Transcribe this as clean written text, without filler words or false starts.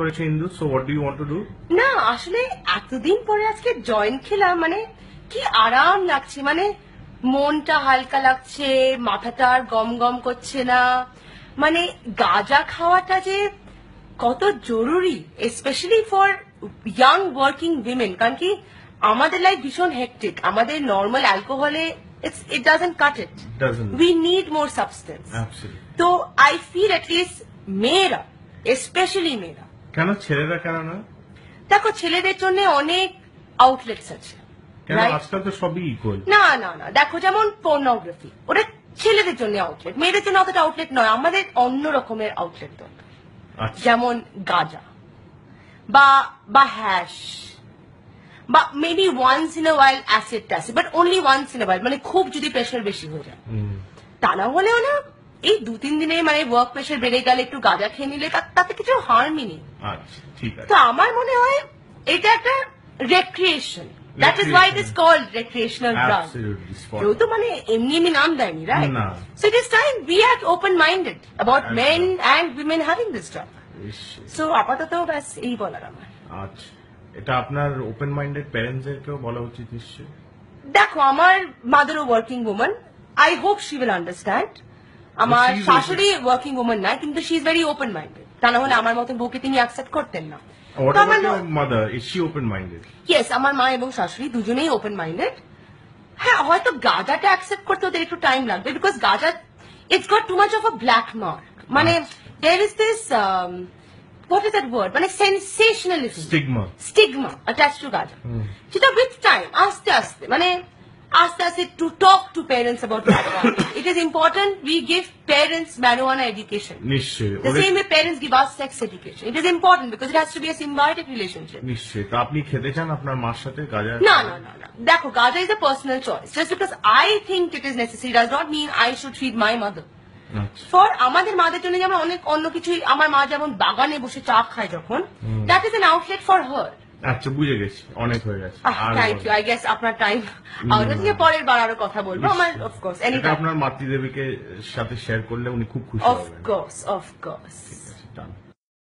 করেছে Indu, so what do you want to do? না আসলে এতদিন পরে আজকে জয়েন খেলাম, মানে কি আরাম লাগছে, মানে মনটা হালকা লাগছে, মাথাটা আর গম গম করছে না। মানে গাঁজা খাওয়াটা যে কত জরুরি, specially for young working women, কারণ কি আমাদের লাইফ ভীষণ হেক্টিক, আমাদের নর্মাল অ্যালকোহলে it doesn't cut it, we need more substance. তো আই ফিল অ্যাটলিস্ট মেয়েরা, স্পেশালি মেয়েরা, কেন ছেলেরা কেন না? দেখো ছেলেদের জন্য অনেক আউটলেটস আছে, আজকাল তো সবই ইকুয়াল। না না না, দেখো যেমন পর্নোগ্রাফি, ওটা ছেলেদের জন্য আউটলেট, মেয়েদের জন্য অতটা আউটলেট নয়। আমাদের অন্য রকমের আউটলেট দরকার, যেমন গাঁজা বা হ্যাশ বা maybe once in a while acid ট্যাসিড, but only once in a while, মানে খুব যদি প্রেশার বেশি হয়ে যায়। তা না হলেও না এই 2-3 দিনে মানে ওয়ার্ক প্রেশার বেড়ে গেলে একটু গাঁজা খেয়ে নিলে তাতে কিছু হার্মই নেই। তো আমার মনে হয় এটা একটা recreation, that is why it is called recreational drug. কেউ তো মানে এমনি নাম দেয়নি, right? So it is time we are open minded about men and women having this drug. So আপাতত ব্যাস এই বলার আমার। আচ্ছা, এটা আপনার ওপেন মাইন্ডেড প্যারেন্টস এরকেও বলা উচিত নিশ্চয়ই। দেখো আমার মাদারও working woman, I hope she will understand. আমার শাশুড়ি ওয়ার্কিং ওম্যান না, কিন্তু she is very open minded, তা না হলে আমার মতন বউকে তিনি অ্যাকসেপ্ট করতেন না। ইয়েস, আমার মা এবং শাশুড়ি দুজনেই ওপেন মাইন্ডেড। হ্যাঁ, হয়তো গাঁজাটা অ্যাকসেপ্ট করতে ওদের একটু টাইম লাগবে, because ganja it's got too much of a black mark, মানে there is this what is that word, মানে sensationalism, stigma attached to gaja, যেটা with time আস্তে আস্তে মানে আস্তে আস্তে to talk to parents about marijuana. It is important we give parents marijuana education. নিশ্চয়ই, the same way parents give us sex education. It is important because it has to be a symbiotic relationship. নিশ্চয়ই। তো আপনি খেতে চান আপনার মার সাথে গাঁজা? না না না না, দেখো গাঁজা is a personal choice. Just because I think it is necessary does not mean I should feed my mother. For আমাদের মাদের জন্য যেমন অনেক অন্য কিছু, আমার মা যেমন বাগানে বসে চা খায় যখন, that is an outlet for her. আচ্ছা, বুঝে গেছি, অনেক হয়ে গেছে। থ্যাংক ইউ, আই গেস আপনার টাইম থেকে পরের বার আরো কথা বলবো। আমার অফকোর্স এটা আপনার মাতৃদেবীকে সাথে শেয়ার করলে উনি খুব খুশি হবেন। Of course of course. ঠিক আছে,